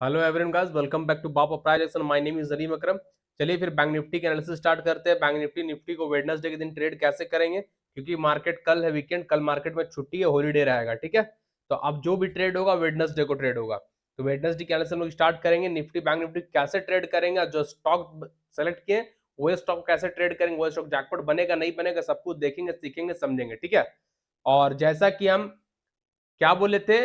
Hello everyone guys, welcome back to बापा प्राइजेक्शन। My name is Jalim Akram. चलिए फिर बैंक निफ्टी के एनालिसिस स्टार्ट करते हैं। बैंक निफ्टी को वेडनेसडे के दिन ट्रेड कैसे करेंगे, क्योंकि मार्केट कल है वीकेंड, कल मार्केट में छुट्टी है, हॉलीडे रहेगा। ठीक है, तो अब जो भी ट्रेड होगा वेडनेसडे को ट्रेड होगा। तो वेडनेसडे के एनालिसिस हम लोग स्टार्ट करेंगे। बैंक निफ्टी कैसे ट्रेड करेंगे, जो स्टॉक सेलेक्ट किए वो स्टॉक कैसे ट्रेड करेंगे, वो स्टॉक जैकपॉट बनेगा नहीं बनेगा, सब कुछ देखेंगे, सीखेंगे, समझेंगे। ठीक है, और जैसा कि हम क्या बोले थे,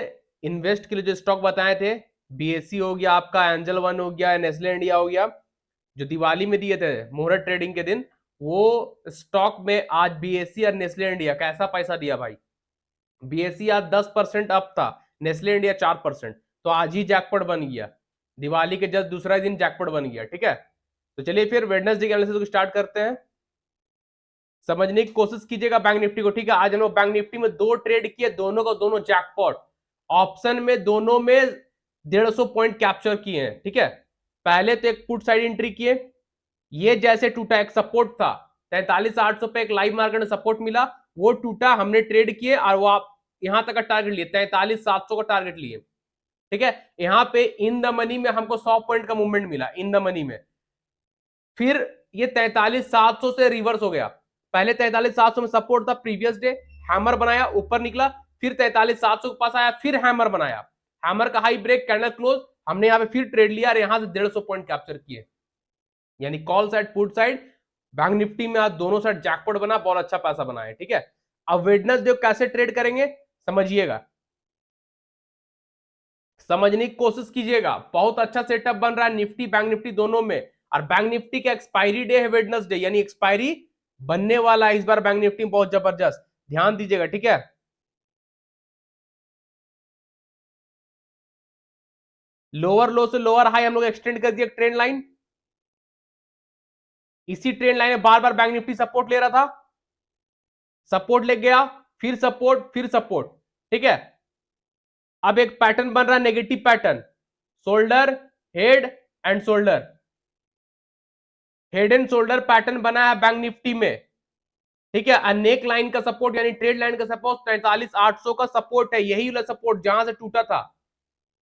इन्वेस्ट के लिए जो स्टॉक बताए थे, बीएससी हो गया आपका, एंजल वन हो गया, नेस्ले इंडिया हो गया, जो दिवाली में दिए थे मुहूर्त ट्रेडिंग के दिन, वो स्टॉक में आज बीएससी और नेस्ले इंडिया कैसा पैसा दिया भाई। बीएससी आज 10% अप था, नेस्ले इंडिया 4%। तो आज ही जैकपॉट बन गया, दिवाली के जस्ट दूसरा दिन जैकपॉट बन गया। ठीक है, तो चलिए फिर वेडनेसडे के एनालिसिस को स्टार्ट करते हैं। समझने की कोशिश कीजिएगा बैंक निफ्टी को। ठीक है, आज हम लोग बैंक निफ्टी में दो ट्रेड किए, दोनों का दोनों जैकपॉट। ऑप्शन में दोनों में 150 पॉइंट कैप्चर किए हैं। ठीक है, पहले तो एक पुट साइड एंट्री किए, ये जैसे टूटा, एक सपोर्ट था 43,800 पे, एक लाइव मार्केट में सपोर्ट मिला, वो टूटा, हमने ट्रेड किए और वो आप यहां तक का टारगेट लिए, 43,700 का टारगेट लिए। ठीक है, यहां पे इन द मनी में हमको 100 पॉइंट का मूवमेंट मिला इन द मनी में। फिर ये 43,700 से रिवर्स हो गया। पहले 43,700 में सपोर्ट था, प्रीवियस डे हैमर बनाया, ऊपर निकला, फिर 43,700 के पास आया, फिर हैमर बनाया, हैमर का हाई ब्रेक, कैंडल क्लोज, हमने यहां पे फिर ट्रेड लिया और यहां से 150 पॉइंट कैप्चर किए। यानी call side put side bank Nifty में आज दोनों साइड जैकपॉट बना, बहुत अच्छा पैसा बना है। ठीक है, अब वेडनेसडे कैसे ट्रेड करेंगे समझिएगा, समझने की कोशिश कीजिएगा। बहुत अच्छा सेटअप बन रहा है निफ्टी बैंक निफ्टी दोनों में। और बैंक निफ्टी का एक्सपायरी डे है वेडनेसडे, यानी एक्सपायरी बनने वाला है इस बार बैंक निफ्टी में, बहुत जबरदस्त, ध्यान दीजिएगा। ठीक है, लोअर लो से लोअर हाई हम लोग एक्सटेंड कर दिया ट्रेंड लाइन। इसी ट्रेंड लाइन में बार बार बैंक निफ्टी सपोर्ट ले रहा था, सपोर्ट ले गया, फिर सपोर्ट, फिर सपोर्ट। ठीक है, अब एक पैटर्न बन रहा है, negative pattern, shoulder, head and shoulder, head and shoulder pattern बना है बैंक निफ्टी में। ठीक है, अनेक लाइन का सपोर्ट, यानी ट्रेड लाइन का सपोर्ट 43,800 का सपोर्ट है, यही वाला सपोर्ट जहां से टूटा था।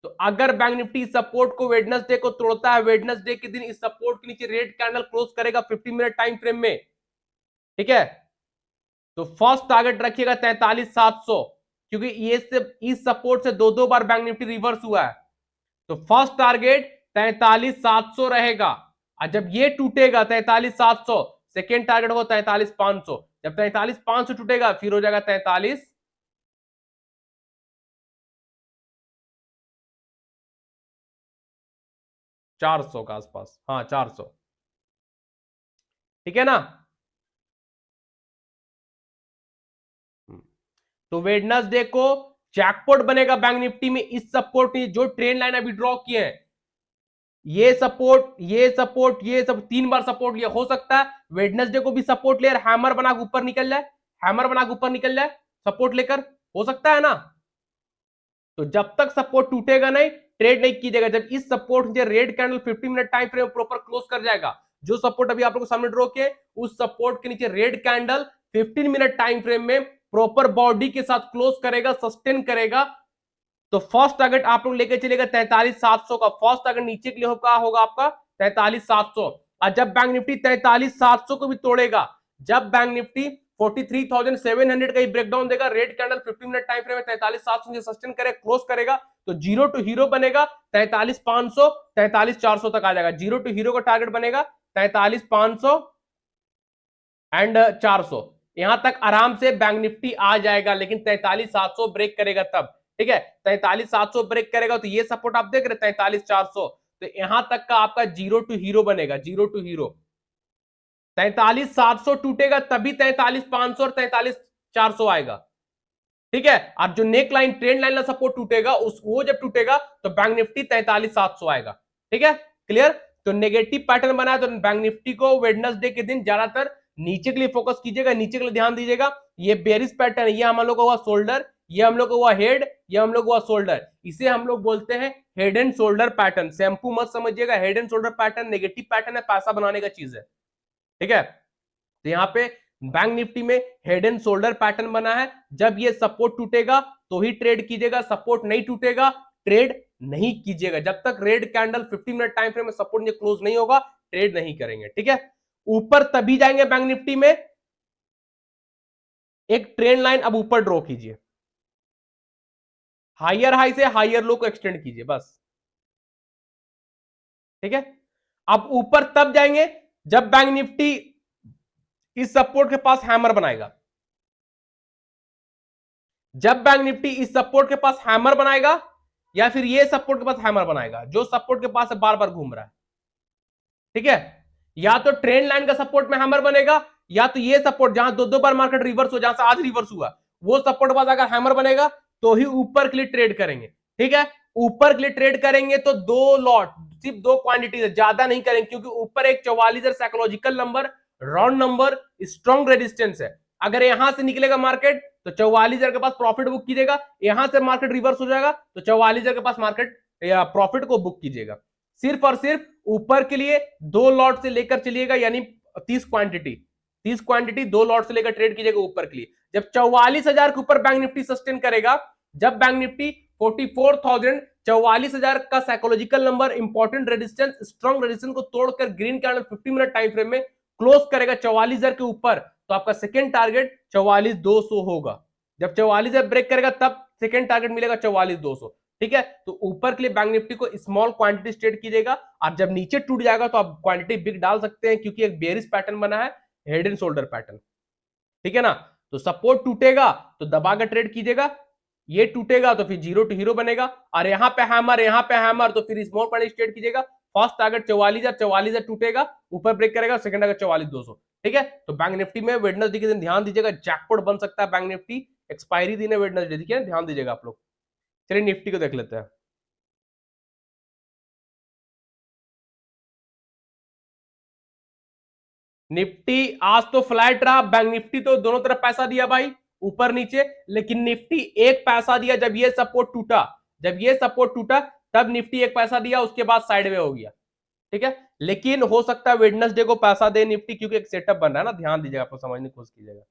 तो अगर बैंक निफ्टी सपोर्ट को वेडनेसडे को तोड़ता है, वेडनेसडे के दिन इस सपोर्ट के नीचे रेड कैंडल क्लोज करेगा 50 मिनट टाइम फ्रेम में। ठीक है, तो फर्स्ट टारगेट रखिएगा 43,700, क्योंकि ये से इस सपोर्ट से दो दो बार बैंक निफ्टी रिवर्स हुआ है। तो फर्स्ट टारगेट 43,700 रहेगा, और जब ये टूटेगा 43,700, सेकेंड टारगेट होगा 43,500। जब 43,500 टूटेगा फिर हो जाएगा 43,400 का आसपास, हाँ 400। ठीक है ना, तो वेडनेसडे को जैकपॉट बनेगा बैंक निफ्टी में। इस सपोर्ट जो ट्रेंड लाइन अभी ड्रॉ किए हैं, ये सपोर्ट, ये सपोर्ट, ये सब तीन बार सपोर्ट लिया, हो सकता है वेडनेसडे को भी सपोर्ट ले हैमर बना के ऊपर निकल जाए, हैमर बना के ऊपर निकल जाए सपोर्ट लेकर, हो सकता है ना। तो जब तक सपोर्ट टूटेगा नहीं, ट्रेड नहीं कीजिएगा। जब इस सपोर्ट से red candle 50 minute time frame proper close कर जाएगा, जो सपोर्ट अभी आप लोगों को सामने ड्रॉ किए, उस सपोर्ट के नीचे red candle 15 minute time frame में प्रॉपर बॉडी के साथ क्लोज करेगा, सस्टेन करेगा, तो फर्स्ट टारगेट आप लोग लेके चलेगा 43,700 का। फर्स्ट टारगेट नीचे के लिए होगा आपका 43,700। और जब बैंक निफ्टी 43,700 को भी तोड़ेगा, जब बैंक निफ्टी 43,700 का ही ब्रेकडाउन देगा, red candle 15 minute time frame में 43,700 से सस्टेन करे, क्लोज करेगा, तो जीरो टू हीरो बनेगा 43,500, 43,400 तक आ जाएगा। जीरो टू हीरो का टारगेट बनेगा 43,500 एंड 400, यहां तक आराम से बैंक निफ्टी आ जाएगा, लेकिन 43,700 ब्रेक करेगा तब। ठीक है, 43,700 ब्रेक करेगा तो ये सपोर्ट आप देख रहे 43,400, तो यहां तक का आपका जीरो टू हीरो बनेगा, जीरो टू हीरो। 43,700 टूटेगा तभी 43,500 और 43,400 आएगा। ठीक है, और जो नेक लाइन ट्रेंड लाइन का सपोर्ट टूटेगा, उस वो जब टूटेगा तो बैंक निफ्टी 43,700 आएगा। ठीक है, क्लियर। तो नेगेटिव पैटर्न बना है, तो बैंक निफ्टी को वेडनेसडे के दिन ज्यादातर नीचे के लिए फोकस कीजिएगा, नीचे के लिए ध्यान दीजिएगा। ये बेरिश पैटर्न, ये हम लोग का हुआ शोल्डर, ये हम लोग का हुआ हेड, ये हम लोग हुआ शोल्डर, इसे हम लोग बोलते हैं head and shoulder pattern. Shampoo मत समझिएगा, head and shoulder pattern negative pattern है, पैसा बनाने का चीज है। ठीक है, तो यहां पे बैंक निफ्टी में हेड एंड शोल्डर पैटर्न बना है, जब ये सपोर्ट टूटेगा तो ही ट्रेड कीजिएगा, सपोर्ट नहीं टूटेगा ट्रेड नहीं कीजिएगा। जब तक red candle 50 minute time frame में सपोर्ट क्लोज नहीं होगा ट्रेड नहीं करेंगे, ठीक है। ऊपर तभी जाएंगे बैंक निफ्टी में, एक ट्रेंड लाइन अब ऊपर ड्रॉ कीजिए, हायर हाई से हायर लो को एक्सटेंड कीजिए बस, ठीक है। अब ऊपर तब जाएंगे जब बैंक निफ्टी इस सपोर्ट के पास हैमर बनाएगा, जब बैंक निफ्टी इस सपोर्ट के पास हैमर बनाएगा या फिर ये सपोर्ट के पास हैमर बनाएगा, जो सपोर्ट के पास बार बार घूम रहा है, ठीक है। या तो ट्रेंड लाइन का सपोर्ट में हैमर बनेगा, या तो ये सपोर्ट जहां दो दो बार मार्केट रिवर्स हो, जहां से आज रिवर्स हुआ, वो सपोर्ट के पास अगर हैमर बनेगा तो ही ऊपर के लिए ट्रेड करेंगे, ठीक है। ऊपर के लिए ट्रेड करेंगे तो दो लॉट, सिर्फ दो क्वांटिटी, ज्यादा नहीं करेंगे, क्योंकि ऊपर एक 44 psychological number, round number, strong resistance है। अगर यहां से निकलेगा मार्केट तो 44,000 के पास प्रॉफिट बुक कीजिएगा, यहां से मार्केट रिवर्स हो जाएगा तो 44,000 के पास मार्केट या प्रॉफिट को बुक कीजिएगा। सिर्फ और सिर्फ ऊपर के लिए दो लॉट से लेकर चलिएगा, यानी 30 क्वांटिटी दो लॉट से लेकर ट्रेड कीजिएगा ऊपर के लिए। जब 44,000 के ऊपर बैंक निफ्टी सस्टेन करेगा, जब बैंक निफ्टी 44,000 44,000 का psychological number, important resistance, strong resistance को तोड़कर green candle 50 minute time frame में क्लोज करेगा 44,000 के ऊपर, तो आपका सेकेंड टारगेट 44,200 होगा। जब 44,000 ब्रेक करेगा तब सेकेंड टारगेट मिलेगा 44,200, ठीक है। तो ऊपर के लिए बैंक निफ्टी को स्मॉल क्वांटिटी ट्रेड कीजिएगा, और जब नीचे टूट जाएगा तो आप क्वांटिटी बिग डाल सकते हैं, क्योंकि एक बेयरिश पैटर्न बना है, हेड एंड शोल्डर पैटर्न, ठीक है ना। तो सपोर्ट टूटेगा तो दबा कर ट्रेड कीजिएगा, ये टूटेगा तो फिर जीरो टू हीरो बनेगा, और यहां पे हैमर तो फिर स्मॉल क्वांटिटी ट्रेड कीजिएगा। फर्स्ट टारगेट 44,000 टूटेगा, ऊपर ब्रेक करेगा, सेकंड टारगेट 44,200, ठीक है। तो बैंक निफ्टी में वेडनेसडे के दिन ध्यान दीजिएगा, जैकपॉट बन सकता है बैंक निफ्टी, एक्सपायरी दिन है वेडनेसडे, ठीक है, ध्यान दीजिएगा आप लोग। चलिए निफ्टी को देख लेते हैं। निफ्टी आज तो फ्लैट रहा, बैंक निफ्टी तो दोनों तरफ पैसा दिया भाई, ऊपर नीचे, लेकिन निफ्टी एक पैसा दिया जब ये सपोर्ट टूटा, जब ये सपोर्ट टूटा तब निफ्टी एक पैसा दिया, उसके बाद साइडवे हो गया, ठीक है। लेकिन हो सकता है वेडनेसडे को पैसा दे निफ्टी, क्योंकि एक सेटअप बन रहा है ना, ध्यान दीजिएगा, आपको समझने की कोशिश कीजिएगा।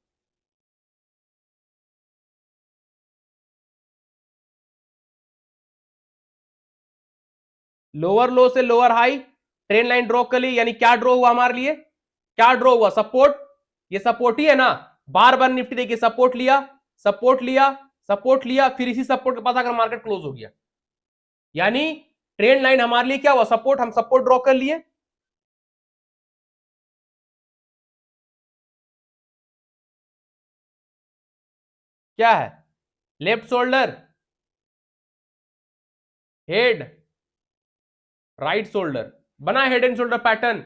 लोअर लो से lower high train line draw कर ली, यानी क्या ड्रॉ हुआ हमारे लिए, क्या ड्रॉ हुआ, सपोर्ट, ये सपोर्ट ही है ना। बार बार निफ्टी देखिए सपोर्ट लिया, सपोर्ट लिया, सपोर्ट लिया, फिर इसी सपोर्ट के पास अगर मार्केट क्लोज हो गया, यानी ट्रेंड लाइन हमारे लिए क्या हुआ, सपोर्ट, हम सपोर्ट ड्रॉ कर लिए। क्या है, left shoulder, head, right shoulder, बना हेड एंड शोल्डर पैटर्न।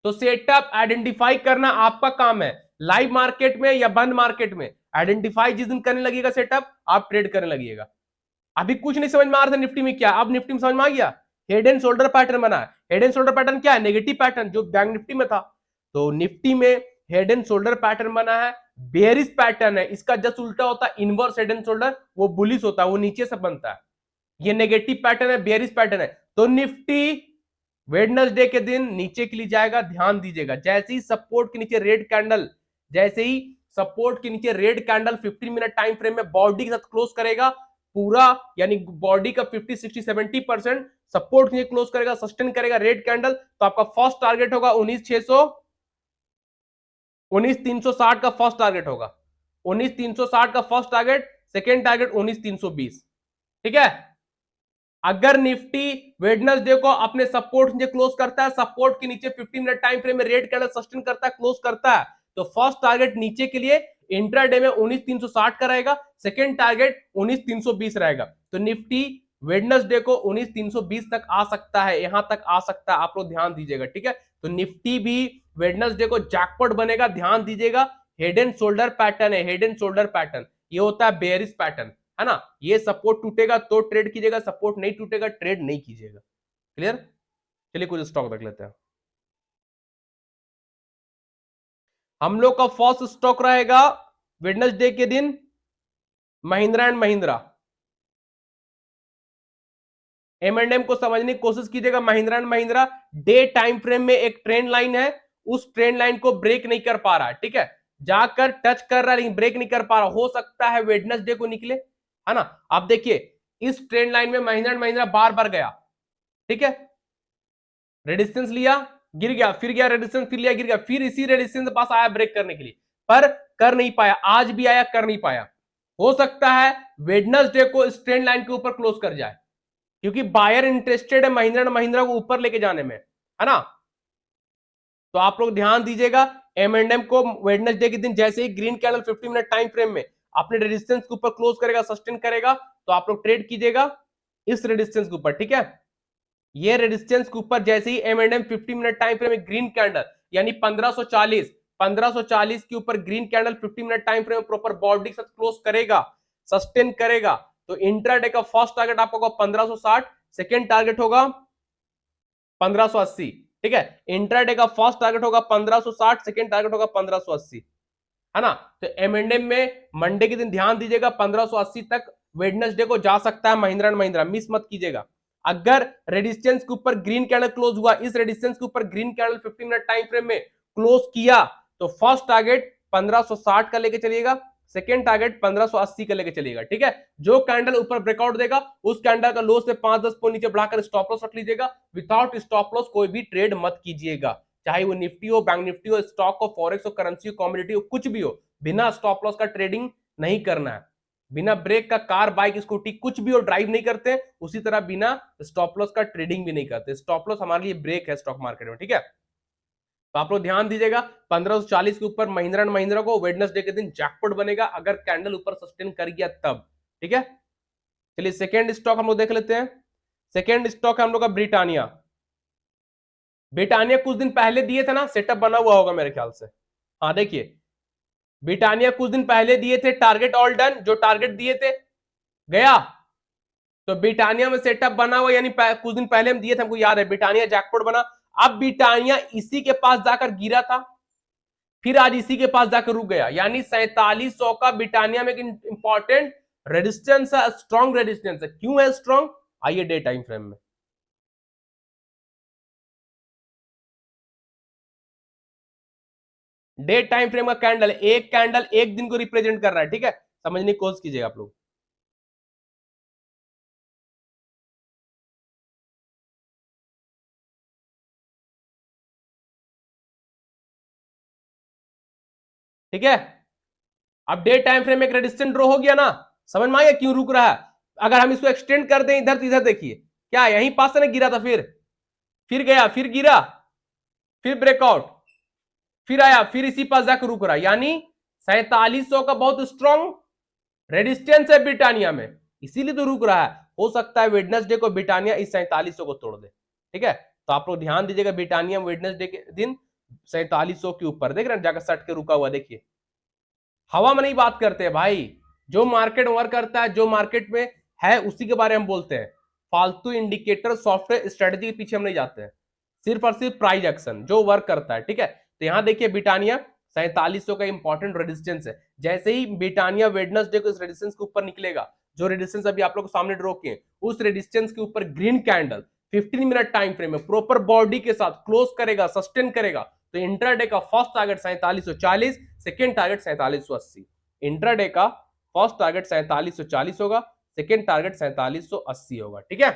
तो सेटअप आइडेंटिफाई करना आपका काम है, लाइव मार्केट में या बंद मार्केट में, आइडेंटिफाई जिस दिन करने लगेगा सेटअप, आप ट्रेड करने लगेगा। अभी कुछ नहीं समझ में आ रहा था निफ्टी में क्या, अब निफ्टी में समझ में आ गया, हेड एंड शोल्डर पैटर्न बना है। हेड एंड शोल्डर पैटर्न क्या है, नेगेटिव पैटर्न जो बैंक निफ्टी में था, तो निफ्टी में हेड एंड शोल्डर पैटर्न बना है, बेयरिश पैटर्न है, इसका जस्ट उल्टा होता है इनवर्स हेड एंड शोल्डर, वो बुलिश होता है, वो नीचे से बनता है, ये नेगेटिव पैटर्न है, बेयरिश पैटर्न है। तो निफ्टी वेडनेसडे के दिन नीचे के लिए जाएगा, ध्यान दीजिएगा, जैसे ही सपोर्ट के नीचे रेड कैंडल, जैसे ही सपोर्ट के नीचे red candle 15 minute time frame में बॉडी के साथ क्लोज करेगा पूरा, यानी बॉडी का 50 60 70% सपोर्ट के नीचे क्लोज करेगा, सस्टेन करेगा रेड कैंडल, तो आपका फर्स्ट टारगेट होगा 19,600, 19,360 का फर्स्ट टारगेट होगा, 19,360 का फर्स्ट टारगेट, सेकेंड टारगेट 19,320, ठीक है। अगर निफ्टी वेडनेसडे को अपने सपोर्ट नीचे क्लोज करता है, सपोर्ट के नीचे 15 मिनट टाइम फ्रेम में रेड कैंडल सस्टेन करता है, क्लोज करता है, तो फर्स्ट टारगेट नीचे के लिए इंट्राडे में 19,360 का रहेगा, सेकेंड टारगेट 19,320 रहेगा। तो निफ्टी वेडनेसडे को 19,320 तक आ सकता है, यहां तक आ सकता है, आप लोग ध्यान दीजिएगा, ठीक है। तो निफ्टी भी वेडनेसडे को जैकपॉट बनेगा, ध्यान दीजिएगा, हेड एंड शोल्डर पैटर्न है, हेड एंड शोल्डर पैटर्न, ये होता है बेयरिश पैटर्न, है ना। ये सपोर्ट टूटेगा तो ट्रेड कीजिएगा, सपोर्ट नहीं टूटेगा ट्रेड नहीं कीजिएगा, क्लियर। चलिए कुछ स्टॉक देख लेते हैं। हम लोग का फर्स्ट स्टॉक रहेगा वेडनेसडे के दिन महिंद्रा एंड महिंद्रा। M&M को समझने की कोशिश कीजिएगा, Mahindra and Mahindra day time frame में एक ट्रेंड लाइन है, उस ट्रेंड लाइन को ब्रेक नहीं कर पा रहा है, ठीक है, जाकर टच कर रहा है लेकिन ब्रेक नहीं कर पा रहा, हो सकता है वेडनेसडे को निकले, है ना। आप देखिए इस ट्रेंड लाइन में महिंद्रा एंड महिंद्रा बार बार गया, ठीक है, रेडिस्टेंस लिया, गिर गया, फिर गया रेडिस्टेंस, फिर लिया, गिर गया, फिर इसी रेडिस्टेंस के पास आया ब्रेक करने के लिए, पर कर नहीं पाया, आज भी आया, कर नहीं पाया। हो सकता है वेडनेसडे को इस ट्रेंड लाइन के ऊपर क्लोज कर जाए, क्योंकि बायर इंटरेस्टेड है महिंद्रा एंड महिंद्रा को ऊपर लेके जाने में, है ना। तो आप लोग ध्यान दीजिएगा, M&M को वेडनेसडे के दिन जैसे ही green candle 50 minute time frame में अपने रेजिस्टेंस के ऊपर क्लोज करेगा, सस्टेन करेगा, तो आप लोग ट्रेड कीजिएगा इस रेजिस्टेंस के ऊपर, ठीक है। ये रेजिस्टेंस के ऊपर जैसे ही M&M 50 मिनट टाइम फ्रेम में ग्रीन कैंडल यानी 1540 के ऊपर green candle 50 minute time frame में प्रॉपर बॉडी के साथ क्लोज करेगा, सस्टेन करेगा, तो इंट्राडे का फर्स्ट टारगेट आपका होगा 1560, सेकेंड टारगेट होगा 1580, ठीक है। इंट्राडे का फर्स्ट टारगेट होगा 1560, सेकेंड टारगेट होगा 1580, है ना। तो M&M में मंडे के दिन ध्यान दीजिएगा 1580 तक वेडनेसडे को जा सकता है महिंद्रा एंड महिंद्रा, मिस मत कीजिएगा। अगर रेजिस्टेंस के ऊपर ग्रीन कैंडल क्लोज हुआ, इस रेजिस्टेंस के ऊपर green candle 50 minute time frame में क्लोज किया, तो फर्स्ट टारगेट 1560 का लेके चलिएगा, सेकेंड टारगेट 1580 का लेके चलिएगा, ठीक है। जो कैंडल ऊपर ब्रेकआउट देगा उस कैंडल का लो से 5-10 पॉइंट नीचे बढ़ाकर स्टॉप लॉस रख लीजिएगा। विदाउट स्टॉप लॉस कोई भी ट्रेड मत कीजिएगा, चाहे वो निफ्टी हो, बैंक निफ्टी हो, स्टॉक हो, फॉरेक्स हो, करेंसी हो, कमोडिटी हो, कुछ भी हो, बिना स्टॉप लॉस का ट्रेडिंग नहीं करना है। बिना ब्रेक का कार, बाइक, स्कूटी कुछ भी हो ड्राइव नहीं करते, उसी तरह बिना स्टॉप लॉस का ट्रेडिंग भी नहीं करते। स्टॉप लॉस हमारे लिए ब्रेक है स्टॉक मार्केट में, ठीक है। तो आप लोग ध्यान दीजिएगा 1540 के ऊपर महिंद्रा एंड महिंद्रा को वेडनेसडे के दिन जैकपॉट बनेगा, अगर कैंडल ऊपर सस्टेन कर गया तब, ठीक है। चलिए सेकेंड स्टॉक हम लोग देख लेते हैं। सेकेंड स्टॉक है हम लोग का ब्रिटानिया। ब्रिटानिया कुछ दिन पहले दिए थे ना, सेटअप बना हुआ होगा मेरे ख्याल से। हाँ देखिए, ब्रिटानिया कुछ दिन पहले दिए थे टारगेट ऑल डन, जो टारगेट दिए थे गया, तो ब्रिटानिया में सेटअप बना हुआ, यानी कुछ दिन पहले हम दिए थे, हमको याद है, ब्रिटानिया जैकपॉट बना। अब ब्रिटानिया इसी के पास जाकर गिरा था, फिर आज इसी के पास जाकर रुक गया, यानी 4700 का ब्रिटानिया में एक इंपॉर्टेंट रेजिस्टेंस है, स्ट्रॉन्ग रेजिस्टेंस है। क्यों है स्ट्रॉन्ग, आइए डे टाइम फ्रेम में। डे टाइम फ्रेम का कैंडल, एक कैंडल एक दिन को रिप्रेजेंट कर रहा है, ठीक है, समझने की कोशिश कीजिएगा आप लोग। ठीक है, अब डे टाइम फ्रेम एक रेजिस्टेंस ड्रॉ हो गया ना, समझ में आ गया क्यों रुक रहा है। अगर हम इसको एक्सटेंड कर दें इधर, तो इधर देखिए क्या यहीं पास से ना गिरा था, फिर गया, फिर गिरा, फिर ब्रेकआउट, फिर आया, फिर इसी पास जाकर रुक रहा, यानी 4700 का बहुत स्ट्रॉन्ग रेजिस्टेंस है ब्रिटानिया में, इसीलिए तो रुक रहा है। हो सकता है वेडनेसडे को ब्रिटानिया इस 4700 को तोड़ दे, ठीक है। तो आप लोग ध्यान दीजिएगा, ब्रिटानिया वेडनेसडे के दिन 4700 के ऊपर देख रहे हैं जाकर सट के रुका हुआ, देखिए। हवा में नहीं बात करते हैं भाई, जो मार्केट वर्क करता है, जो मार्केट में है उसी के बारे में बोलते हैं। फालतू इंडिकेटर सॉफ्टवेयर स्ट्रेटजी के पीछे हम नहीं जाते हैं, सिर्फ और सिर्फ प्राइस एक्शन जो वर्क करता है, ठीक है। तो यहां देखिए ब्रिटानिया 4700 का इंपॉर्टेंट रेजिस्टेंस है। जैसे ही ब्रिटानिया वेडनेसडे को इस रेजिस्टेंस के ऊपर निकलेगा, जो रेजिस्टेंस अभी आप लोग को सामने ड्रॉ किए, उस रेजिस्टेंस के ऊपर green candle 15 minute time frame में प्रॉपर बॉडी के साथ क्लोज करेगा, सस्टेन करेगा, तो इंट्राडे का first target 4740, second target 4780। Intraday का फर्स्ट टारगेट 4740 होगा, सेकेंड टारगेट 4780 होगा, ठीक है।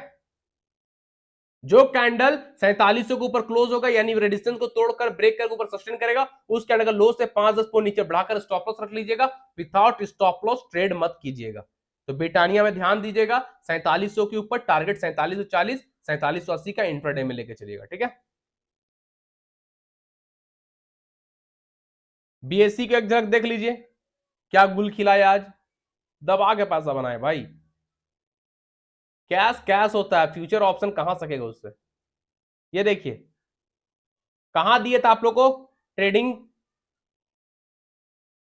जो कैंडल 4700 के ऊपर क्लोज होगा, यानी रेजिस्टेंस को तोड़कर ब्रेक करके ऊपर सस्टेन करेगा, उस कैंडल का लो से 5-10 पॉइंट नीचे बढ़ाकर स्टॉप लॉस रख लीजिएगा। विदाउट स्टॉप लॉस ट्रेड मत कीजिएगा। तो ब्रिटानिया में ध्यान दीजिएगा, 4700 के ऊपर टारगेट 4740, 4780 का इंट्राडे में लेके चलिएगा, ठीक है। बीएससी का एक झलक देख लीजिए, क्या गुल खिलाया आज, दबा के पैसा बनाए भाई। कैश कैश होता है, फ्यूचर ऑप्शन कहां सकेगा उससे। ये देखिए कहां दिए थे आप लोग को ट्रेडिंग,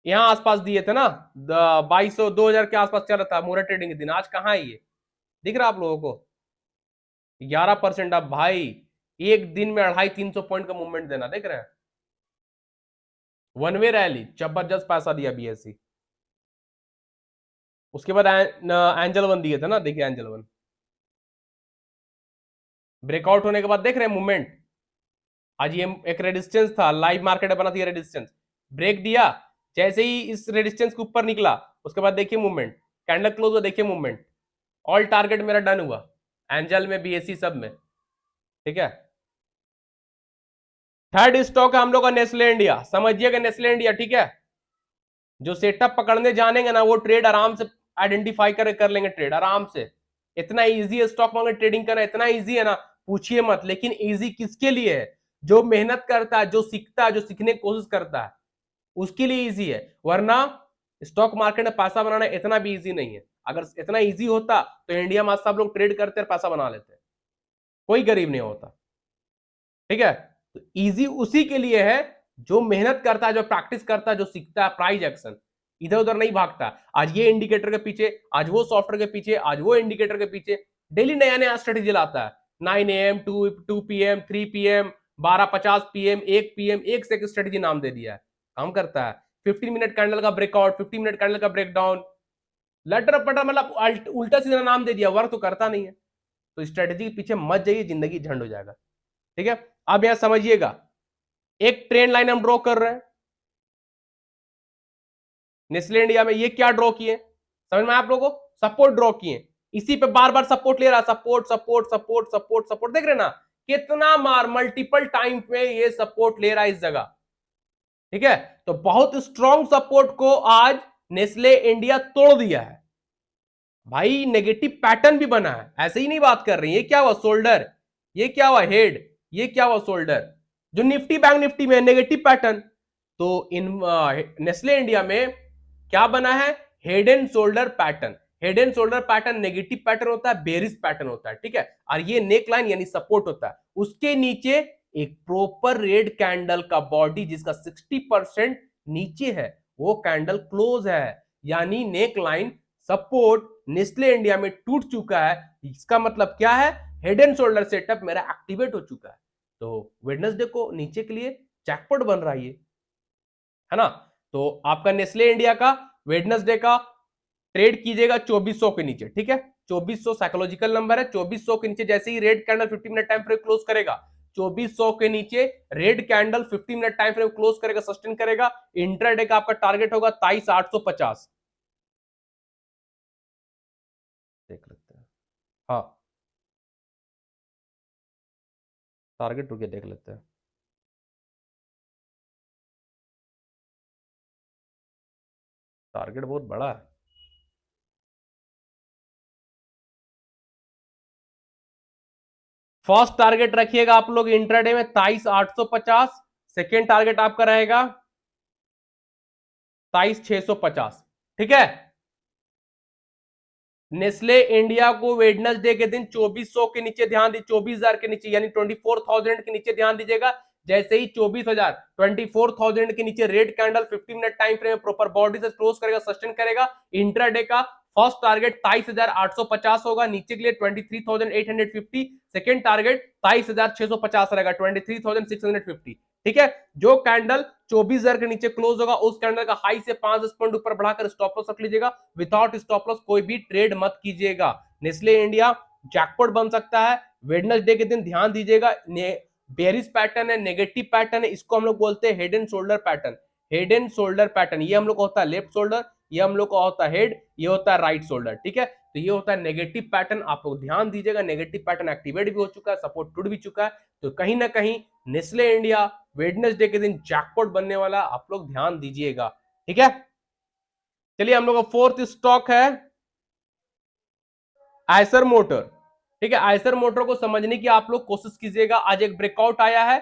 यहां आसपास दिए थे ना, 2200 2000 के आसपास चल रहा था मोरा ट्रेडिंग के दिन। आज कहां है ये, दिख रहा आप लोगों को 11%। अब भाई एक दिन में 250-300 पॉइंट का मूवमेंट देना, देख रहे हैं, वन वे रैली, जबरदस्त पैसा दिया बीएससी। उसके बाद एंजल वन दिए थे ना, देखिए एंजल वन ब्रेकआउट होने के बाद देख रहे हैं मूवमेंट। आज ये एक रेजिस्टेंस था, लाइव मार्केट में बना था रेजिस्टेंस, ब्रेक दिया, जैसे ही इस रेजिस्टेंस के ऊपर निकला, उसके बाद देखिए मूवमेंट, कैंडल क्लोज हुआ, देखिए मूवमेंट, ऑल टारगेट मेरा डन हुआ, एंजल में, बीएससी सब में, ठीक है। थर्ड स्टॉक है हम लोग का नेस्ले इंडिया, समझिएगा नेस्ले इंडिया, ठीक है। जो सेटअप पकड़ने जानेंगे ना वो ट्रेड आराम से आइडेंटिफाई कर लेंगे ट्रेड आराम से। इतना इजी है स्टॉक मार्केट ट्रेडिंग करना, इतना इजी है ना, पूछिए मत। लेकिन इजी किसके लिए है? जो मेहनत करता है, जो सीखता है, जो सीखने की कोशिश करता है, उसके लिए इजी है। वरना स्टॉक मार्केट में पैसा बनाना इतना भी इजी नहीं है। अगर इतना इजी होता तो इंडिया में सब लोग ट्रेड करते पैसा बना लेते, कोई गरीब नहीं होता, ठीक है। तो इजी उसी के लिए है जो मेहनत करता है, जो प्रैक्टिस करता है, जो सीखता है, प्राइज एक्शन, इधर उधर नहीं भागता। आज ये इंडिकेटर के पीछे, आज वो सॉफ्टवेयर के पीछे, आज वो इंडिकेटर के पीछे, डेली नया नया स्ट्रेटेजी लाता है। 9 AM, 2 PM, 3 PM, 12:50 PM, 1 PM, एक से एक स्ट्रेटेजी नाम दे दिया है, काम करता है। 15 मिनट कैंडल का ब्रेकआउट, 15 मिनट कैंडल का ब्रेकडाउन, लटर पटर, मतलब उल्टा सीधा नाम दे दिया, वर्क तो करता नहीं है। तो स्ट्रेटेजी के पीछे मत जाइए, जिंदगी झंड हो जाएगा, ठीक है। अब यहां समझिएगा, एक ट्रेंड लाइन हम ड्रॉ कर रहे हैं नेस्ले इंडिया में। ये क्या ड्रॉ किए, समझ में आप लोगों को? सपोर्ट ड्रॉ किए, इसी पे बार बार सपोर्ट ले रहा, support support support support support, देख रहे ना कितना मार मल्टीपल टाइम पे ये सपोर्ट ले रहा है इस जगह, ठीक है। तो बहुत स्ट्रॉन्ग सपोर्ट को आज नेस्ले इंडिया तोड़ दिया है भाई। नेगेटिव पैटर्न भी बना है, ऐसे ही नहीं बात कर रही। ये क्या हुआ, शोल्डर, ये क्या हुआ, हेड, ये क्या हुआ, शोल्डर। जो निफ्टी बैंक निफ्टी में नेगेटिव पैटर्न, तो इन नेस्ले इंडिया में क्या बना है, head and shoulder pattern. Head and shoulder pattern negative pattern होता है, बेरिश पैटर्न होता है, ठीक है। और ये नेक लाइन यानी सपोर्ट होता है, उसके नीचे एक प्रॉपर रेड कैंडल का बॉडी जिसका 60% नीचे है, वो कैंडल क्लोज है, यानी neck line support Nestle India में टूट चुका है। इसका मतलब क्या है, हेड एंड शोल्डर सेटअप मेरा एक्टिवेट हो चुका है। तो वेडनेसडे को नीचे के लिए जैकपॉट बन रहा है ना। तो आपका नेस्ले इंडिया का वेडनेसडे का ट्रेड कीजिएगा 2400 के नीचे, ठीक है। 2400 साइकोलॉजिकल नंबर है, 2400 के नीचे जैसे ही red candle 50 minute time frame close करेगा, 2400 के नीचे red candle 50 minute time frame close करेगा, सस्टेन करेगा। इंट्राडे का आपका टारगेट होगा 23850, देख लेते हैं। हाँ, टारगेट रुके देख लेते हैं। टारगेट बहुत बड़ा है। फर्स्ट टारगेट रखिएगा आप लोग इंट्राडे में 23850, सेकेंड टारगेट आपका रहेगा 23650, ठीक है। नेस्ले इंडिया को वेडनेसडे के दिन 2400 के नीचे ध्यान दी, 24,000 के नीचे यानी 24,000 के नीचे ध्यान दीजिएगा। जैसे ही 24,000 24,000 के नीचे red candle 50 minute time frame proper body से क्लोज करेगा, सस्टेन करेगा। इंट्राडे का फर्स्ट टारगेट 23,850 होगा, नीचे के लिए 23,850, सेकेंड टारगेट 23,650 रहेगा, 23,650, ठीक है। जो कैंडल 24,000 के नीचे क्लोज होगा, उस कैंडल का हाई से 5 पॉइंट ऊपर बढ़ाकर स्टॉप लॉस रख लीजिएगा। विदाउट स्टॉप लॉस कोई भी ट्रेड मत कीजिएगा। नेस्ले इंडिया जैकपॉट बन सकता है, वेडनेसडे के दिन ध्यान दीजिएगा। बेरिश पैटर्न है, नेगेटिव पैटर्न है, इसको हम लोग बोलते हैं head and shoulder pattern. Head and shoulder pattern, ये हम लोग को होता है लेफ्ट शोल्डर, ये हम लोग को होता है हेड, ये होता है राइट शोल्डर, ठीक है। तो ये होता है नेगेटिव पैटर्न, आप लोग ध्यान दीजिएगा। नेगेटिव पैटर्न एक्टिवेट भी हो चुका है, सपोर्ट टूट भी चुका है, तो कहीं ना कहीं नेस्ले इंडिया वेडनेसडे के दिन जैकपॉट बनने वाला, आप लोग ध्यान दीजिएगा, ठीक है। चलिए हम लोग का फोर्थ स्टॉक है आयसर मोटर, ठीक है। आयसर मोटर को समझने की आप लोग कोशिश कीजिएगा। आज एक ब्रेकआउट आया है,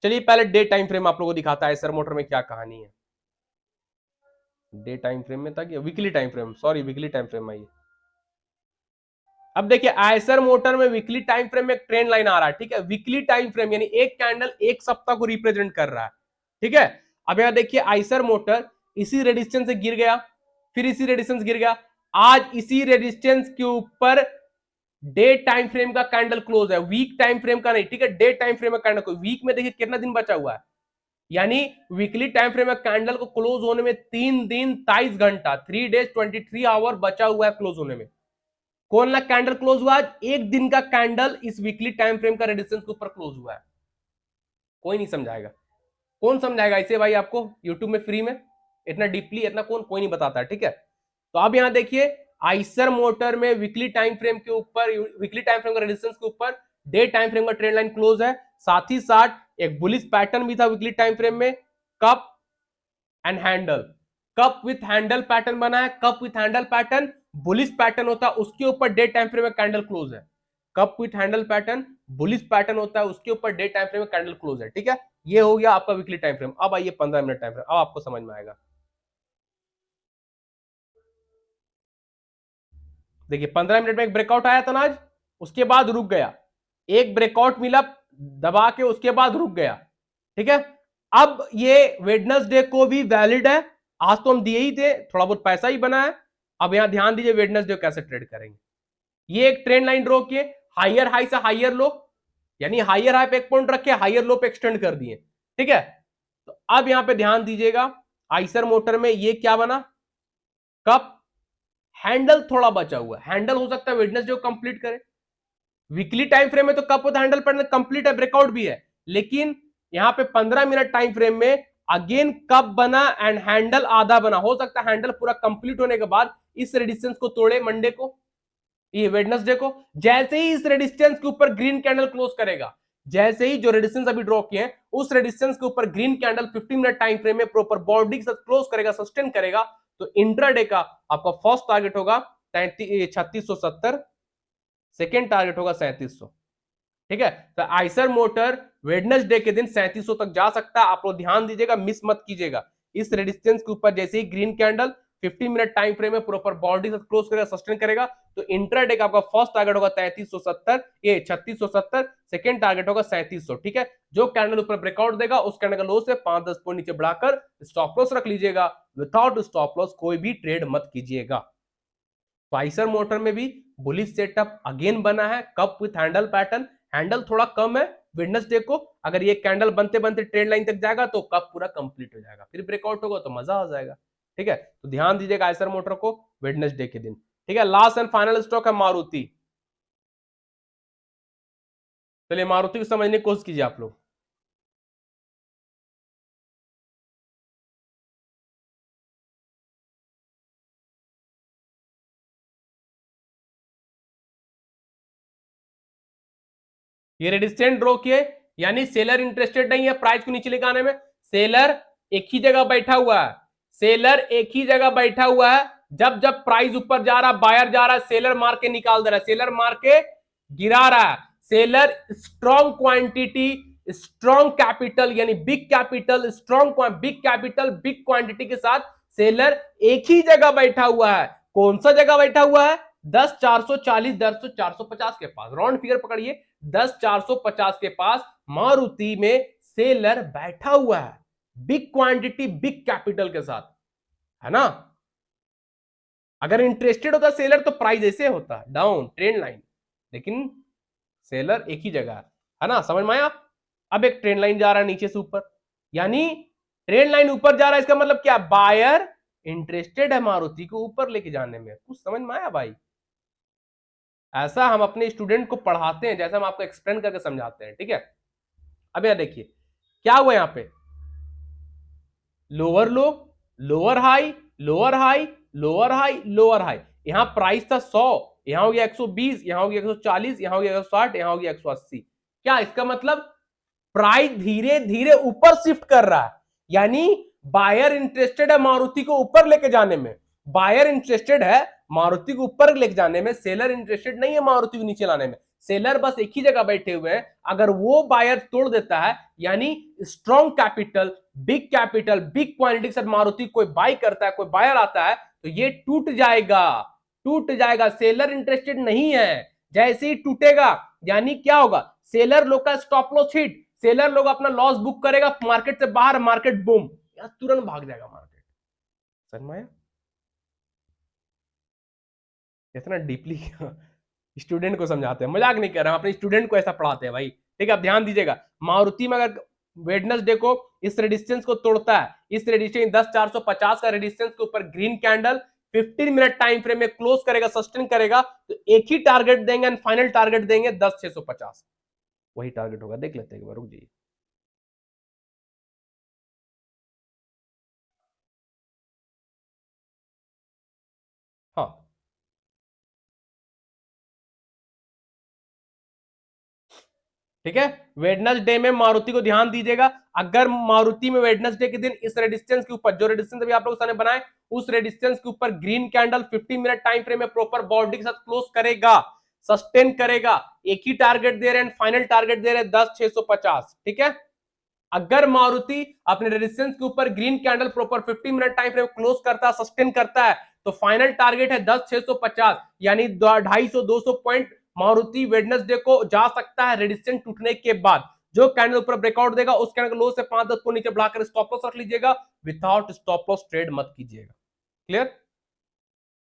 चलिए पहले डे टाइम फ्रेम आप लोगों को दिखाता है आयसर मोटर में क्या कहानी है। डे टाइम फ्रेम में था कि weekly time frame, sorry weekly time frame आइए। अब देखिए आयसर मोटर में वीकली टाइम फ्रेम में एक ट्रेंड लाइन आ रहा है, ठीक है। वीकली टाइम फ्रेम यानी एक कैंडल एक सप्ताह को रिप्रेजेंट कर रहा है, ठीक है। अब यहां देखिए आयसर मोटर इसी रेजिस्टेंस से गिर गया, फिर इसी रेजिस्टेंस गिर गया, आज इसी रेजिस्टेंस के ऊपर डे टाइम फ्रेम का कैंडल क्लोज है, वीक टाइम फ्रेम का नहीं, ठीक है। डे टाइम फ्रेम का कैंडल, वीक में देखिए कितना दिन बचा हुआ है, यानी वीकली टाइम फ्रेम में कैंडल को क्लोज होने में 3 दिन 23 घंटा, 3 days 23 आवर बचा हुआ है क्लोज होने में। कौन सा कैंडल क्लोज हुआ आज, एक दिन का कैंडल इस वीकली टाइम फ्रेम का रेजिस्टेंस के ऊपर क्लोज हुआ है। कोई नहीं समझाएगा, कौन समझाएगा इसे भाई आपको यूट्यूब में फ्री में, इतना डीपली इतना कौन, कोई नहीं बताता है, ठीक है। तो आप यहां देखिए आइसर मोटर में वीकली टाइम फ्रेम के ऊपर, वीकली टाइम फ्रेम का रेजिस्टेंस के ऊपर डे टाइम फ्रेम का ट्रेंड लाइन क्लोज है, साथ ही साथ एक बुलिश पैटर्न भी था वीकली टाइम फ्रेम में, cup and handle, cup with handle pattern बना है, cup with handle pattern bullish pattern होता है, उसके ऊपर डे टाइम फ्रेम में कैंडल क्लोज है, cup with handle pattern bullish pattern होता है, उसके ऊपर डे टाइम फ्रेम में कैंडल क्लोज है, ठीक है। ये हो गया आपका वीकली टाइम फ्रेम। अब आइए 15 मिनट टाइम फ्रेम, अब आपको समझ में आएगा। देखिए 15 मिनट में एक ब्रेकआउट आया था ना आज, उसके बाद रुक गया, एक ब्रेकआउट मिला दबा के, उसके बाद रुक गया, ठीक है। अब ये वेडनेसडे को भी वैलिड है, आज तो हम दिए ही थे, थोड़ा बहुत पैसा ही बना है। अब यहां ध्यान दीजिए वेडनेसडे को कैसे ट्रेड करेंगे। ये एक ट्रेंड लाइन ड्रॉ किए, हायर हाई से हायर लो, यानी हायर हाई पे एक पॉइंट रखे, हायर लो पे एक्सटेंड कर दिए, ठीक है। तो अब यहां पे ध्यान दीजिएगा, आइसर मोटर में ये क्या बना, कप, हैंडल थोड़ा बचा हुआ है, हैंडल हो सकता है वेडनेसडे को कंप्लीट करे। वीकली टाइम फ्रेम में तो cup with handle pattern complete है, ब्रेकआउट भी है, लेकिन यहां पे 15 मिनट टाइम फ्रेम में अगेन कप बना एंड हैंडल आधा बना, हो सकता है हैंडल पूरा कंप्लीट होने के बाद इस रेजिस्टेंस को तोड़े मंडे को, ये वेडनेसडे को। जैसे ही इस रेजिस्टेंस के ऊपर ग्रीन कैंडल क्लोज करेगा, जैसे ही जो रेजिस्टेंस अभी ड्रॉ किए हैं उस रेजिस्टेंस के ऊपर green candle 15 minute time frame में प्रॉपर बॉडी के साथ क्लोज करेगा, सस्टेन करेगा, तो इंट्राडे का आपका फर्स्ट टारगेट होगा 3670, सेकेंड टारगेट होगा 3700, ठीक है। तो आइसर मोटर वेडनेसडे के दिन 3700 तक जा सकता है, आप लोग ध्यान दीजिएगा, मिस मत कीजिएगा। इस रेजिस्टेंस के ऊपर जैसे ही green candle 15 minute time frame में प्रॉपर बॉडी से क्लोज करेगा, सस्टेन करेगा, तो इंट्राडे का आपका फर्स्ट टारगेट होगा 3370, ये 3670, सेकेंड टारगेट होगा 3700, ठीक है। जो कैंडल ऊपर ब्रेकआउट देगा उस कैंडल का लो से 5-10 पॉइंट नीचे बढ़ाकर स्टॉप लॉस रख लीजिएगा, विदाउट स्टॉप लॉस कोई भी ट्रेड मत कीजिएगा। फाइसर मोटर में भी बुलिश सेटअप अगेन बना है, cup with handle pattern, handle थोड़ा कम है वेडनेसडे को, अगर ये कैंडल बनते बनते ट्रेड लाइन तक जाएगा तो कप पूरा कंप्लीट हो जाएगा, फिर ब्रेकआउट होगा तो मजा आ जाएगा, ठीक है। तो ध्यान दीजिएगा आइसर मोटर को वेडनेसडे के दिन, ठीक है। लास्ट एंड फाइनल स्टॉक है मारुति। चलिए मारुति को समझने की कोशिश कीजिए आप लोग। ये रेजिस्टेंट ड्रॉ किए, यानी सेलर इंटरेस्टेड नहीं है प्राइस को नीचे लेकर आने में, सेलर एक ही जगह बैठा हुआ है, सेलर एक ही जगह बैठा हुआ है, जब जब प्राइस ऊपर जा रहा बायर जा रहा है, सेलर मार के निकाल दे रहा है, सेलर मार के गिरा रहा है। Seller strong quantity, strong capital, यानी big capital, strong big capital big quantity के साथ सेलर एक ही जगह बैठा हुआ है। कौन सा जगह बैठा हुआ है, 10,440, 10,450 के पास, राउंड फिगर पकड़िए, 10,450 के पास मारुति में सेलर बैठा हुआ है, बिग क्वांटिटी बिग कैपिटल के साथ, है ना। अगर इंटरेस्टेड होता सेलर तो प्राइस ऐसे होता डाउन ट्रेंड लाइन, लेकिन सेलर एक ही जगह है ना, समझ में आया। अब एक ट्रेंड लाइन जा रहा है नीचे से ऊपर, यानी ट्रेंड लाइन ऊपर जा रहा है, इसका मतलब क्या, बायर इंटरेस्टेड है मारुति को ऊपर लेके जाने में, कुछ समझ में आया भाई। ऐसा हम अपने स्टूडेंट को पढ़ाते हैं, जैसा हम आपको एक्सप्लेन करके समझाते हैं, ठीक है। अब यहां देखिए क्या हुआ, यहां पे लोअर लो, lower high, lower high, lower high, lower high, यहां प्राइस था 100, यहां हो गया 120, यहां हो गया 140, यहां हो गया 160, यहां हो गया 180। क्या इसका मतलब, प्राइस धीरे धीरे ऊपर शिफ्ट कर रहा है, यानी बायर इंटरेस्टेड है मारुति को ऊपर लेके जाने में, बायर इंटरेस्टेड है मारुति को ऊपर लेके जाने में, सेलर इंटरेस्टेड नहीं है मारुति को नीचे लाने में। सेलर बस एक ही जगह बैठे हुए हैं, अगर वो बायर तोड़ देता है, यानी स्ट्रॉन्ग कैपिटल बिग क्वांटिटी के साथ मारुति कोई बाय करता है, कोई बायर आता है, तो ये टूट जाएगा, टूट जाएगा, सेलर इंटरेस्टेड नहीं है। जैसे ही टूटेगा यानी क्या होगा, सेलर लोग का स्टॉप लॉस हिट, सेलर लोग अपना लॉस बुक करेगा, मार्केट से बाहर, मार्केट बूम, यहां तुरंत भाग जाएगा मार्केट। समझ में आया, इतना डीपली स्टूडेंट को समझाते हैं, मजाक नहीं कर रहा हूं, अपने स्टूडेंट को ऐसा पढ़ाते हैं भाई, ठीक है। आप ध्यान दीजिएगा, मारुति में अगर वेडनेसडे को इस रेजिस्टेंस को तोड़ता है, इस रेजिस्टेंस 10,450 का रेजिस्टेंस के ऊपर green candle 15 minute time frame में क्लोज करेगा, सस्टेन करेगा, तो एक ही टारगेट देंगे एंड फाइनल टारगेट देंगे 10,650, वही टारगेट होगा, देख लेते हैं एक बार, रुक जाइए। हाँ ठीक है। वेडनेसडे में मारुति को ध्यान दीजिएगा, अगर मारुति में वेडनेसडे के दिन इस रेजिस्टेंस के ऊपर, जो रेजिस्टेंस अभी आप लोगों के सामने बनाए, उस रेजिस्टेंस के ऊपर green candle 50 minute time frame में प्रॉपर बॉडी के साथ क्लोज करेगा, सस्टेन करेगा, एक ही टारगेट दे रहे हैं, फाइनल टारगेट दे रहे हैं 10,650, ठीक है। अगर मारुति अपने रेजिस्टेंस के ऊपर green candle proper 50 minute time frame close करता है, सस्टेन करता है, तो फाइनल टारगेट है 10,650, यानी 250-200 पॉइंट मारुति वेडनेसडे को जा सकता है रेजिस्टेंस टूटने के बाद। जो कैंडल ऊपर ब्रेकआउट देगा उस कैंडल को लो से 5-10 पॉइंट नीचे बढ़ाकर स्टॉप लॉस रख लीजिएगा, विदाउट स्टॉप लॉस ट्रेड मत कीजिएगा। क्लियर।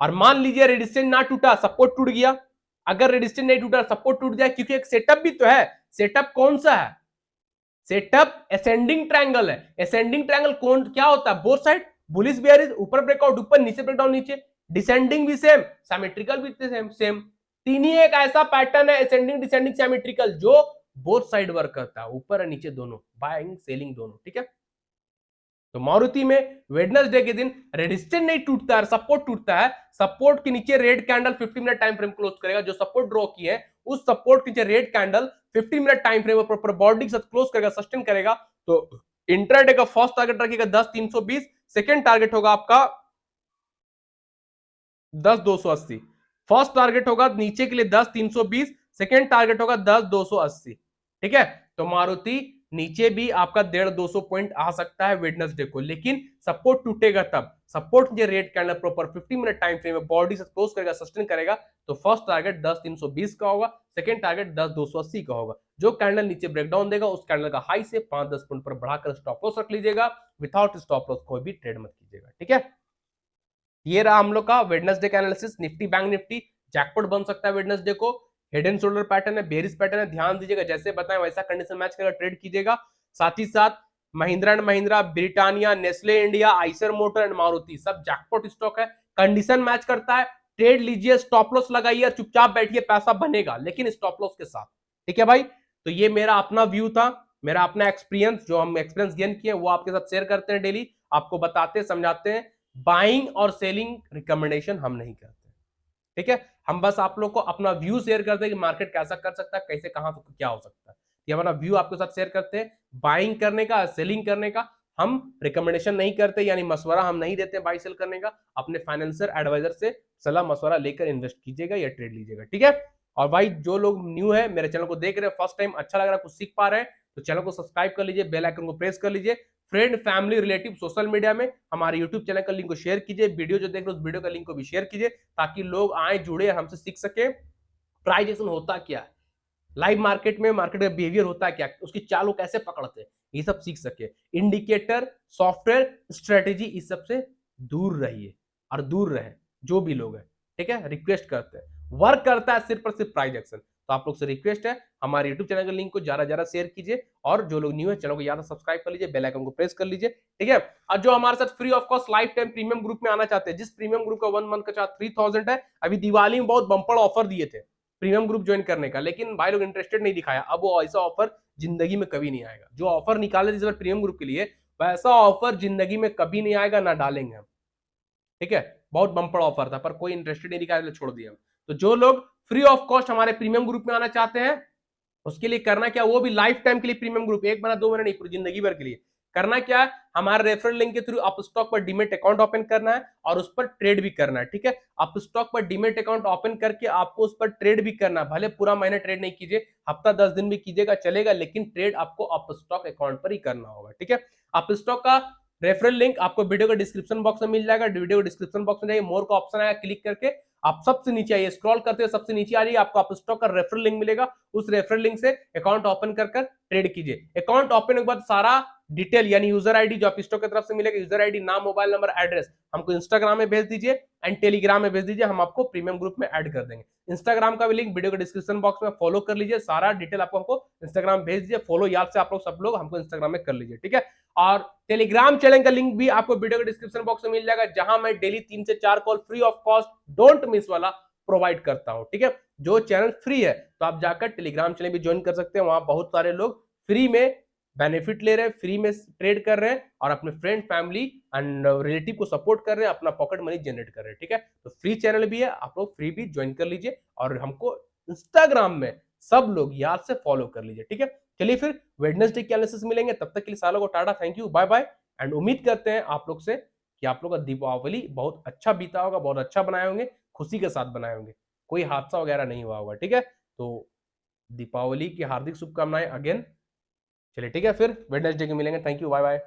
और मान लीजिए रेजिस्टेंस ना टूटा, सपोर्ट टूट गया, अगर रेजिस्टेंस नहीं टूटा सपोर्ट टूट जाए, क्योंकि एक सेटअप भी तो है। सेटअप कौन सा है? सेटअप असेंडिंग ट्रायंगल है। असेंडिंग ट्रायंगल कौन क्या होता है? बोथ साइड बुलिश बेयरिश, ऊपर ब्रेकआउट ऊपर, नीचे ब्रेकडाउन नीचे, डिसेंडिंग भी सेम, सिमेट्रिकल भी सेम। तीन ही एक ऐसा पैटर्न है असेंडिंग डिसेंडिंग सिमेट्रिकल जो बोथ साइड वर्क करता है, ऊपर और नीचे दोनों, बाइंग सेलिंग दोनों, ठीक है। तो मारुति में वेडनेसडे के दिन रेजिस्टेंस नहीं टूटता है, सपोर्ट टूटता है, सपोर्ट के नीचे red candle 50 minute time frame close करेगा, जो सपोर्ट ड्रॉ की है उस सपोर्ट के नीचे red candle 50 minute time frame proper body के साथ क्लोज करेगा, सस्टेन करेगा। तो इंट्राडे का फर्स्ट टारगेट रखिएगा 10,320, सेकंड टारगेट होगा आपका 10,280, फर्स्ट टारगेट होगा नीचे के लिए 10,320, सेकंड टारगेट होगा 10,280, ठीक है। तो मारुति नीचे भी आपका 150-200 पॉइंट आ सकता है वेडनेसडे को, लेकिन सपोर्ट टूटेगा तब, सपोर्ट जो red candle proper 50 minute time frame में बॉडी से क्लोज करेगा, सस्टेन करेगा, तो फर्स्ट टारगेट 10,320 का होगा, सेकंड टारगेट 10,280 का होगा। जो कैंडल नीचे ब्रेकडाउन देगा उस कैंडल का हाई से 5-10 पॉइंट पर बढ़ाकर स्टॉप लॉस रख लीजिएगा, विदाउट स्टॉप लॉस कोई भी ट्रेड मत कीजिएगा, ठीक है। ये रहा हम लोग का वेडनेसडे का analysis. Nifty bank Nifty jackpot बन सकता है वेडनेसडे को, हेड एंड शोल्डर पैटर्न है, बेरिश पैटर्न है, ध्यान दीजिएगा, जैसे बताएं वैसा कंडीशन मैच करके ट्रेड कीजिएगा। साथ ही साथ Mahindra and Mahindra, Britannia, Nestle India, Eicher motor and Maruti सब जैकपॉट स्टॉक है, कंडीशन मैच करता है, ट्रेड लीजिए, स्टॉप लॉस लगाइए और चुपचाप बैठिए, पैसा बनेगा लेकिन स्टॉप लॉस के साथ, ठीक है भाई। तो ये मेरा अपना व्यू था, मेरा अपना एक्सपीरियंस, जो हम एक्सपीरियंस गेन किए वो आपके साथ शेयर करते हैं डेली, आपको बताते हैं, समझाते हैं। बाइंग और सेलिंग रिकमेंडेशन हम नहीं करते, ठीक है। हम बस आप लोग को अपना व्यू शेयर करते हैं कि मार्केट कैसा कर सकता है, कैसे कहां क्या हो सकता है, ये हमारा व्यू आपके साथ शेयर करते हैं। बाइंग करने का, सेलिंग करने का हम रिकमेंडेशन नहीं करते, यानी मशवरा हम नहीं देते बाई सेल करने का। अपने फाइनेंशियल एडवाइजर से सलाह मशवरा लेकर इन्वेस्ट कीजिएगा या ट्रेड लीजिएगा, ठीक है। और भाई जो लोग न्यू है मेरे चैनल को देख रहे हैं, फर्स्ट टाइम अच्छा लग रहा है, कुछ सीख पा रहे हैं, तो चैनल को सब्सक्राइब कर लीजिए, बेल आइकन को प्रेस कर लीजिए, friend family relative social media में हमारे यूट्यूब चैनल का लिंक को शेयर कीजिए, वीडियो जो देख रहे हो उस वीडियो का लिंक को भी शेयर कीजिए, ताकि लोग आए जुड़े हमसे सीख सके प्राइस एक्शन होता क्या है, लाइव मार्केट में मार्केट का बिहेवियर होता है क्या, उसकी चाल कैसे पकड़ते हैं, ये सब सीख सके। इंडिकेटर, सॉफ्टवेयर, स्ट्रेटेजी, इस सब से दूर रहिए और दूर रहे जो भी लोग हैं, ठीक है। रिक्वेस्ट करते हैं, वर्क करता है सिर्फ और सिर्फ प्राइस एक्शन। तो आप लोग से रिक्वेस्ट है, हमारे यूट्यूब चैनल के लिंक को ज्यादा ज्यादा शेयर कीजिए, और जो लोग न्यू है चैनल को ज्यादा सब्सक्राइब कर लीजिए, बेल आइकन को प्रेस कर लीजिए, ठीक है। और जो हमारे साथ free of cost life time premium group में आना चाहते हैं, जिस प्रीमियम ग्रुप का 1 मंथ का चार्ज 3,000 है, अभी दिवाली में बहुत बम्पर ऑफर दिए थे प्रीमियम ग्रुप ज्वाइन करने का, लेकिन भाई लोग इंटरेस्टेड नहीं दिखाया। अब वो ऐसा ऑफर जिंदगी में कभी नहीं आएगा, जो ऑफर निकाले इस बार प्रीमियम ग्रुप के लिए, वैसा ऑफर जिंदगी में कभी नहीं आएगा, ना डालेंगे हम, ठीक है। बहुत बम्पर ऑफर था पर कोई इंटरेस्टेड नहीं दिखाया, छोड़ दिया। तो जो लोग फ्री ऑफ कॉस्ट हमारे प्रीमियम ग्रुप में आना चाहते हैं, उसके लिए करना क्या, वो भी लाइफ टाइम के लिए प्रीमियम ग्रुप, 1 महीना 2 महीना नहीं, पूरी जिंदगी भर के लिए करना क्या है, हमारे रेफरल लिंक के थ्रू आप स्टॉक पर डीमेट अकाउंट ओपन करना है और उस पर ट्रेड भी करना है, ठीक है। आप स्टॉक पर डीमेट अकाउंट ओपन करके आपको उस पर ट्रेड भी करना है, भले पूरा महीना ट्रेड नहीं कीजिए, हफ्ता 10 दिन भी कीजिएगा चलेगा, लेकिन ट्रेड आपको आप स्टॉक अकाउंट पर ही करना होगा, ठीक है। आप स्टॉक का रेफरल लिंक आपको वीडियो के डिस्क्रिप्शन बॉक्स में मिल जाएगा, वीडियो के डिस्क्रिप्शन बॉक्स में जाइए, मोर का ऑप्शन आएगा, क्लिक करके आप सबसे नीचे आइए, स्क्रॉल करते हैं सबसे नीचे आ रही है, आपको आप स्टॉक का रेफरल लिंक मिलेगा, उस रेफरल लिंक से अकाउंट ओपन कर ट्रेड कीजिए। अकाउंट ओपन के बाद सारा डिटेल यानी यूजर आईडी जो आप स्टॉक की तरफ से मिलेगा, यूजर आईडी, नाम, मोबाइल नंबर, एड्रेस हमको इंस्टाग्राम में भेज दीजिए एंड टेलीग्राम में भेज दीजिए, हम आपको प्रीमियम ग्रुप में ऐड कर देंगे। इंस्टाग्राम का भी लिंक वीडियो के डिस्क्रिप्शन बॉक्स में, फॉलो कर लीजिए, सारा डिटेल आपको हमको इंस्टाग्राम भेज दीजिए, फॉलो याद से आप लोग सब लोग हमको इंस्टाग्राम में कर लीजिए, ठीक है। और टेलीग्राम चैनल का लिंक भी आपको वीडियो के डिस्क्रिप्शन बॉक्स में मिल जाएगा, जहां मैं डेली 3 से 4 call free of cost don't miss वाला प्रोवाइड करता हूं, ठीक है। जो चैनल फ्री है तो आप जाकर टेलीग्राम चैनल भी ज्वाइन कर सकते हैं, वहां बहुत सारे लोग फ्री में बेनिफिट ले रहे हैं, फ्री में ट्रेड कर रहे हैं और अपने फ्रेंड फैमिली एंड रिलेटिव को सपोर्ट कर रहे हैं, अपना पॉकेट मनी जनरेट कर रहे हैं, ठीक है। तो फ्री चैनल भी है, आप लोग फ्री भी ज्वाइन कर लीजिए और हमको इंस्टाग्राम में सब लोग याद से फॉलो कर लीजिए, ठीक है। चलिए फिर वेडनेसडे के एनालिसिस मिलेंगे, तब तक के लिए सालों को टाटा, thank you, bye bye. And उम्मीद करते हैं आप लोग से कि आप लोग का दीपावली बहुत अच्छा बीता होगा, बहुत अच्छा बनाए होंगे, खुशी के साथ बनाए होंगे, कोई हादसा वगैरह नहीं हुआ होगा, ठीक है। तो दीपावली की हार्दिक शुभकामनाएं अगेन। चलिए ठीक है, फिर वेडनेसडे के मिलेंगे, थैंक यू, बाय बाय।